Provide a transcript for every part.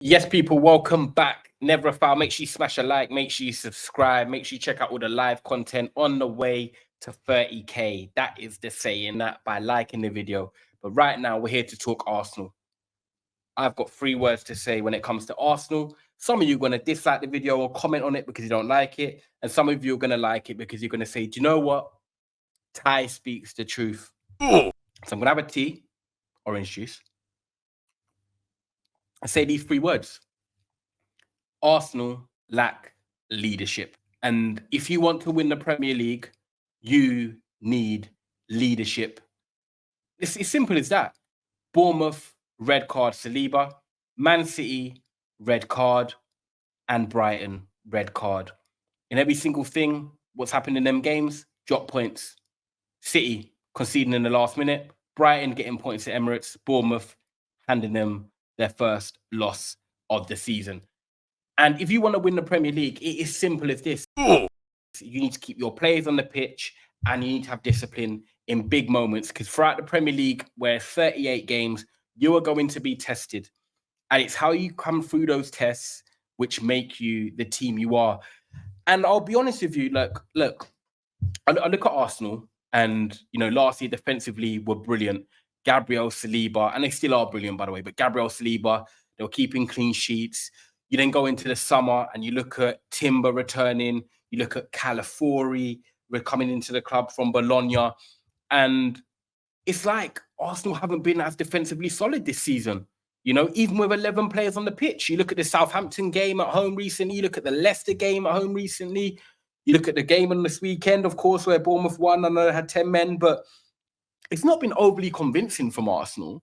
Yes, people, welcome back. Never a foul. Make sure you smash a like, make sure you subscribe, make sure you check out all the live content on the way to 30K. That is the saying that by liking the video. But right now, we're here to talk Arsenal. I've got 3 words to say when it comes to Arsenal. Some of you are going to dislike the video or comment on it because you don't like it. And some of you are going to like it because you're going to say, do you know what? Ty speaks the truth. So I'm going to have a tea, orange juice. I say these 3 words. Arsenal lack leadership. And if you want to win the Premier League, you need leadership. It's as simple as that. Bournemouth, red card, Saliba. Man City, red card. And Brighton, red card. In every single thing, what's happened in them games? Drop points. City conceding in the last minute. Brighton getting points at Emirates. Bournemouth handing them their first loss of the season. And if you want to win the Premier League, it is simple as this. You need to keep your players on the pitch and you need to have discipline in big moments because throughout the Premier League, where 38 games, you are going to be tested. And it's how you come through those tests which make you the team you are. And I'll be honest with you, look, I look at Arsenal and, last year defensively were brilliant. Gabriel, Saliba, and they still are brilliant, by the way, but Gabriel, Saliba, they were keeping clean sheets. You then go into the summer and you look at Timber returning, you look at Calafiori coming into the club from Bologna, and it's like Arsenal haven't been as defensively solid this season. Even with 11 players on the pitch. You look at the Southampton game at home recently, you look at the Leicester game at home recently, you look at the game on this weekend, of course, where Bournemouth won. I know they had 10 men, but it's not been overly convincing from Arsenal.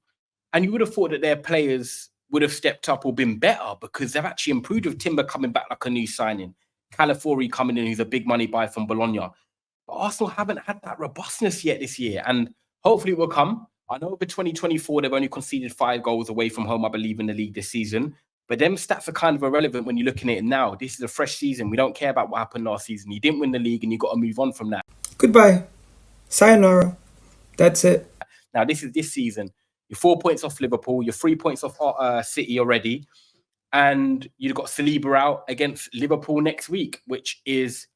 And you would have thought that their players would have stepped up or been better because they've actually improved with Timber coming back like a new signing. Calafiori coming in, who's a big money buy from Bologna. But Arsenal haven't had that robustness yet this year. And hopefully it will come. I know over 2024, they've only conceded 5 goals away from home, I believe, in the league this season. But them stats are kind of irrelevant when you're looking at it now. This is a fresh season. We don't care about what happened last season. You didn't win the league and you've got to move on from that. Goodbye. Sayonara. That's it. Now, this is this season. You're 4 points off Liverpool. You're 3 points off City already. And you've got Saliba out against Liverpool next week, which is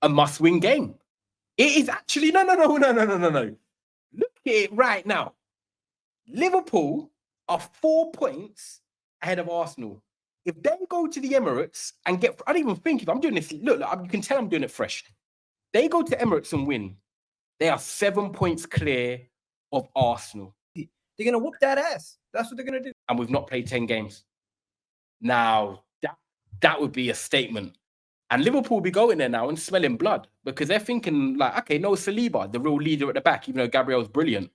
a must-win game. It is actually, no. Look at it right now. Liverpool are 4 points ahead of Arsenal. If they go to the Emirates and I don't even think if I'm doing this, look, you can tell I'm doing it fresh. They go to Emirates and win. They are 7 points clear of Arsenal. They're going to whoop that ass. That's what they're going to do. And we've not played 10 games. Now, that would be a statement. And Liverpool will be going there now and smelling blood because they're thinking like, okay, no Saliba, the real leader at the back, even though Gabriel's brilliant.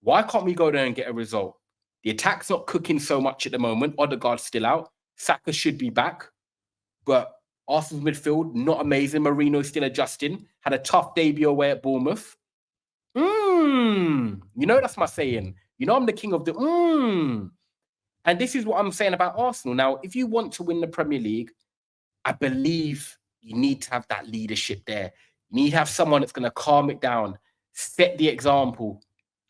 Why can't we go there and get a result? The attack's not cooking so much at the moment. Odegaard's still out. Saka should be back. But Arsenal's midfield, not amazing. Marino's still adjusting. Had a tough debut away at Bournemouth. That's my saying. I'm the king of the And this is what I'm saying about Arsenal. Now, if you want to win the Premier League, I believe you need to have that leadership there. You need to have someone that's going to calm it down, set the example.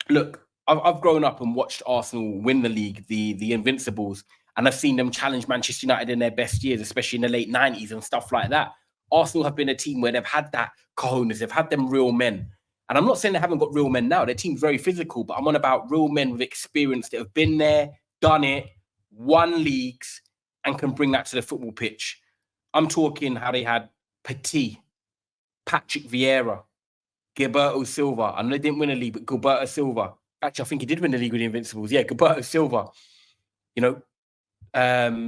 Look, I've grown up and watched Arsenal win the league, the Invincibles, and I've seen them challenge Manchester United in their best years, especially in the late 90s and stuff like that. Arsenal have been a team where they've had that cojones, they've had them real men. And I'm not saying they haven't got real men now. Their team's very physical, but I'm on about real men with experience that have been there, done it, won leagues, and can bring that to the football pitch. I'm talking how they had Petit, Patrick Vieira, Gilberto Silva. I know they didn't win a league, but Gilberto Silva. Actually, I think he did win the league with the Invincibles. Yeah, Gilberto Silva.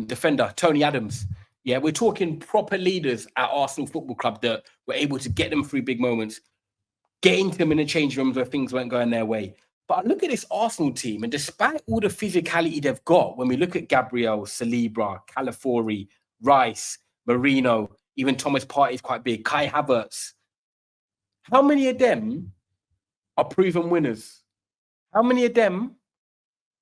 Defender, Tony Adams. Yeah, we're talking proper leaders at Arsenal Football Club that were able to get them through big moments, get into them in the change rooms where things weren't going their way. But look at this Arsenal team, and despite all the physicality they've got, when we look at Gabriel, Saliba, Calafiori, Rice, Marino, even Thomas Partey is quite big, Kai Havertz. How many of them are proven winners? How many of them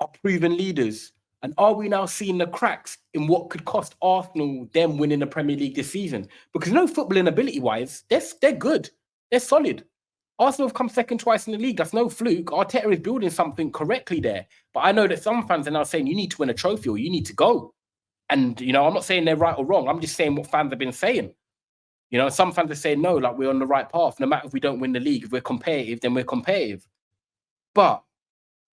are proven leaders? And are we now seeing the cracks in what could cost Arsenal them winning the Premier League this season? Because footballing ability-wise, they're good. They're solid. Arsenal have come second twice in the league. That's no fluke. Arteta is building something correctly there. But I know that some fans are now saying you need to win a trophy or you need to go. And, you know, I'm not saying they're right or wrong. I'm just saying what fans have been saying. You know, some fans are saying, no, like we're on the right path. No matter if we don't win the league, if we're competitive, then we're competitive. But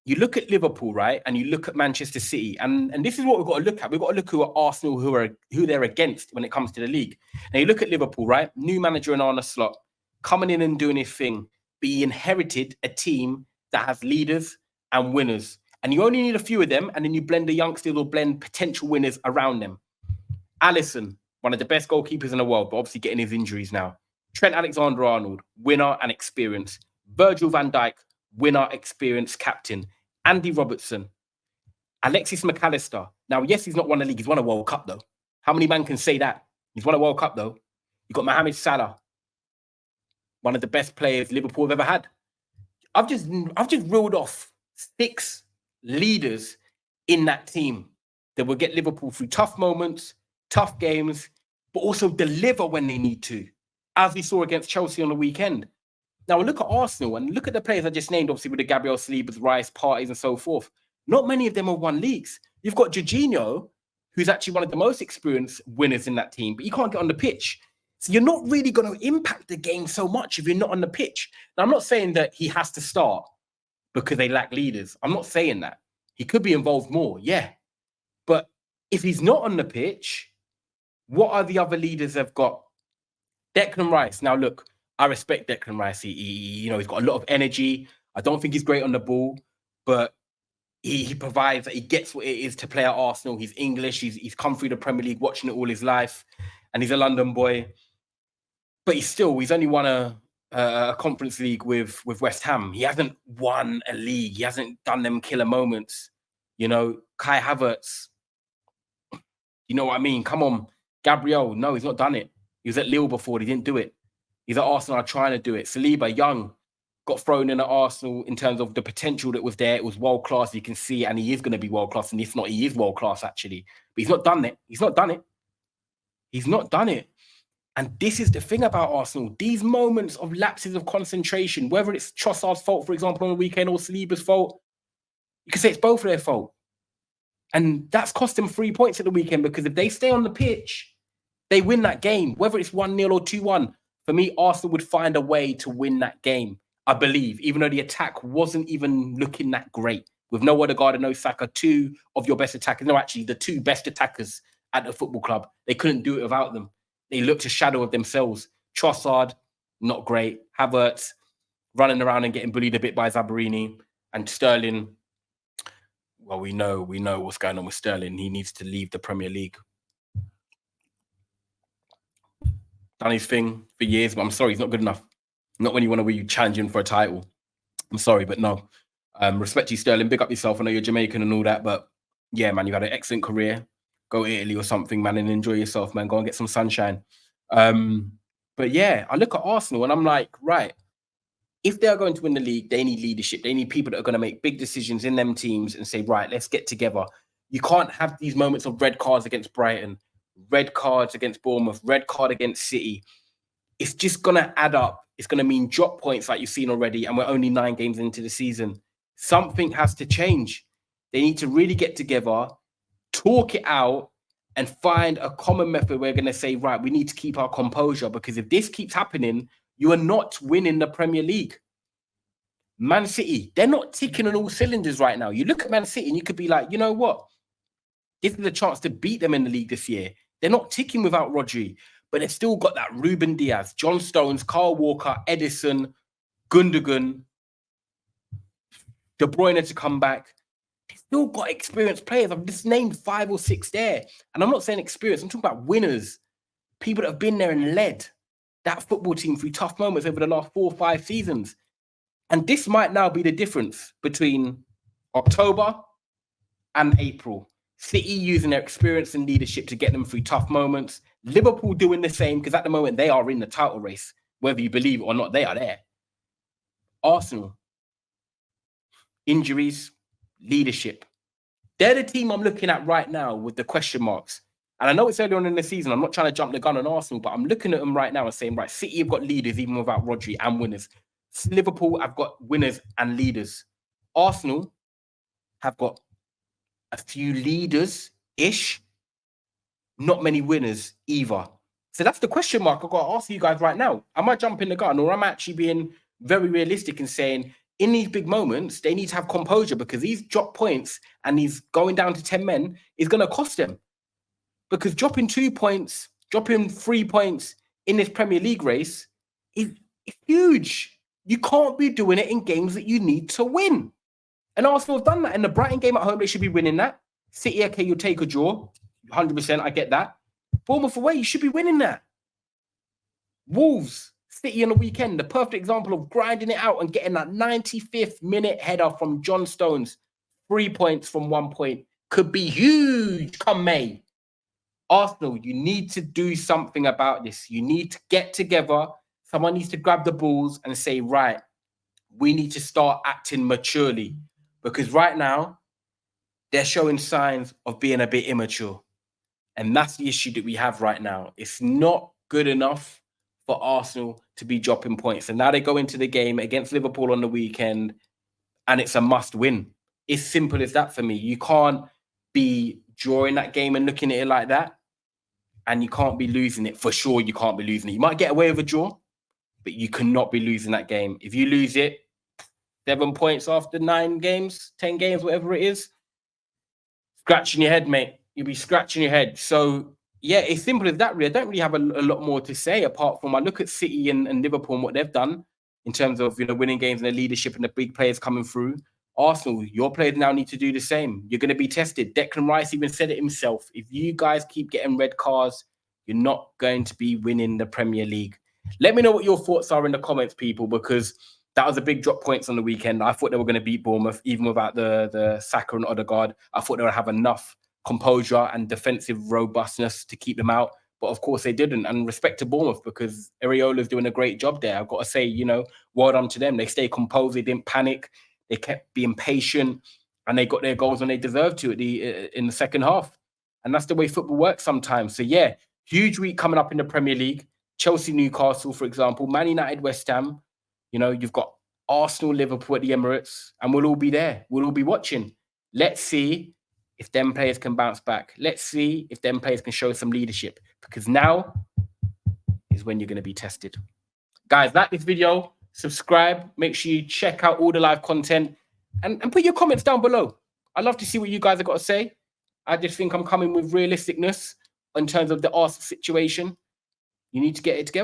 you look at Liverpool, right? And you look at Manchester City. And this is what we've got to look at. We've got to look who are Arsenal, who they're against when it comes to the league. Now you look at Liverpool, right? New manager in Arne Slot, coming in and doing his thing. But he inherited a team that has leaders and winners. And you only need a few of them, and then you blend the youngsters or blend potential winners around them. Alisson, one of the best goalkeepers in the world, but obviously getting his injuries now. Trent Alexander-Arnold, winner and experience. Virgil van Dijk, winner, experience, captain. Andy Robertson. Alexis McAllister. Now, yes, he's not won a league. He's won a World Cup, though. How many men can say that? He's won a World Cup, though. You've got Mohamed Salah, one of the best players Liverpool have ever had. I've just reeled off 6 leaders in that team that will get Liverpool through tough moments, tough games, but also deliver when they need to, as we saw against Chelsea on the weekend. Now, look at Arsenal and look at the players I just named, obviously, with the Gabriel Salibas, Rice, Parties, and so forth. Not many of them have won leagues. You've got Jorginho, who's actually one of the most experienced winners in that team, but he can't get on the pitch. So you're not really going to impact the game so much if you're not on the pitch. Now, I'm not saying that he has to start because they lack leaders. I'm not saying that. He could be involved more, yeah. But if he's not on the pitch, what are the other leaders they've got? Declan Rice. Now, look, I respect Declan Rice. He's got a lot of energy. I don't think he's great on the ball, but he provides, he gets what it is to play at Arsenal. He's English. He's come through the Premier League, watching it all his life, and he's a London boy. But he's only won a Conference League with West Ham. He hasn't won a league. He hasn't done them killer moments. You know, Kai Havertz. You know what I mean? Come on. Gabriel, no, he's not done it. He was at Lille before. He didn't do it. He's at Arsenal trying to do it. Saliba, young, got thrown in at Arsenal in terms of the potential that was there. It was world-class. You can see, and he is going to be world-class. And if not, he is world-class, actually. But he's not done it. He's not done it. He's not done it. And this is the thing about Arsenal. These moments of lapses of concentration, whether it's Trossard's fault, for example, on the weekend, or Saliba's fault, you can say it's both of their fault. And that's cost them 3 points at the weekend, because if they stay on the pitch, they win that game, whether it's 1-0 or 2-1. For me, Arsenal would find a way to win that game, I believe, even though the attack wasn't even looking that great. With no Odegaard and no Saka, 2 of your best attackers. No, actually, the 2 best attackers at the football club. They couldn't do it without them. They looked a shadow of themselves. Trossard, not great. Havertz, running around and getting bullied a bit by Zabarini. And Sterling, well, we know what's going on with Sterling. He needs to leave the Premier League. Done his thing for years, but I'm sorry, he's not good enough. Not when you want to be challenging for a title. I'm sorry, but no. Respect you, Sterling. Big up yourself. I know you're Jamaican and all that, but yeah, man, you had an excellent career. Go to Italy or something, man, and enjoy yourself, man. Go and get some sunshine. But yeah, I look at Arsenal and I'm like, right, if they're going to win the league, they need leadership. They need people that are going to make big decisions in them teams and say, right, let's get together. You can't have these moments of red cards against Brighton, red cards against Bournemouth, red card against City. It's just going to add up. It's going to mean drop points like you've seen already, and we're only 9 games into the season. Something has to change. They need to really get together, talk it out, and find a common method. We're going to say, right, we need to keep our composure, because if this keeps happening, you are not winning the Premier League. Man City, they're not ticking on all cylinders right now. You look at Man City and you could be like, you know what? This is a chance to beat them in the league this year. They're not ticking without Rodri, but they've still got that Ruben Diaz, John Stones, Kyle Walker, Edison, Gundogan, De Bruyne to come back. They've still got experienced players. I've just named 5 or 6 there. And I'm not saying experience. I'm talking about winners, people that have been there and led that football team through tough moments over the last 4 or 5 seasons. And this might now be the difference between October and April. City using their experience and leadership to get them through tough moments. Liverpool doing the same, because at the moment they are in the title race. Whether you believe it or not, they are there. Arsenal, injuries, leadership. They're the team I'm looking at right now with the question marks. And I know it's early on in the season. I'm not trying to jump the gun on Arsenal, but I'm looking at them right now and saying, right, City have got leaders even without Rodri and winners. Liverpool have got winners and leaders. Arsenal have got a few leaders-ish, not many winners either. So that's the question mark I've got to ask you guys right now. Am I jumping the gun, or am I actually being very realistic and saying in these big moments, they need to have composure, because these drop points and these going down to 10 men is going to cost them? Because dropping 2 points, dropping 3 points in this Premier League race is huge. You can't be doing it in games that you need to win. And Arsenal have done that. In the Brighton game at home, they should be winning that. City, okay, you'll take a draw. 100%, I get that. Bournemouth away, you should be winning that. Wolves, City on the weekend, the perfect example of grinding it out and getting that 95th minute header from John Stones. 3 points from 1 point. Could be huge come May. Arsenal, you need to do something about this. You need to get together. Someone needs to grab the balls and say, right, we need to start acting maturely. Because right now, they're showing signs of being a bit immature. And that's the issue that we have right now. It's not good enough for Arsenal to be dropping points. And now they go into the game against Liverpool on the weekend, and it's a must win. It's simple as that for me. You can't be drawing that game and looking at it like that, and you can't be losing it. For sure, you can't be losing it. You might get away with a draw, but you cannot be losing that game. If you lose it, 7 points after 9 games, 10 games, whatever it is, scratching your head, mate. You'll be scratching your head. So, yeah, it's simple as that, really. I don't really have a lot more to say apart from I look at City and Liverpool and what they've done in terms of, winning games and their leadership and the big players coming through. Arsenal, your players now need to do the same. You're going to be tested. Declan Rice even said it himself. If you guys keep getting red cards, you're not going to be winning the Premier League. Let me know what your thoughts are in the comments, people, because that was a big drop points on the weekend. I thought they were going to beat Bournemouth, even without the Saka and Odegaard. I thought they would have enough composure and defensive robustness to keep them out. But of course they didn't. And respect to Bournemouth, because Areola's doing a great job there. I've got to say, well done to them. They stayed composed. They didn't panic. They kept being patient, and they got their goals when they deserved to in the second half. And that's the way football works sometimes. So, yeah, huge week coming up in the Premier League. Chelsea, Newcastle, for example. Man United, West Ham. You've got Arsenal, Liverpool at the Emirates, and we'll all be there. We'll all be watching. Let's see if them players can bounce back. Let's see if them players can show some leadership, because now is when you're going to be tested. Guys, like this video, subscribe, make sure you check out all the live content, and put your comments down below. I'd love to see what you guys have got to say. I just think I'm coming with realisticness in terms of the Arsenal situation. You need to get it together.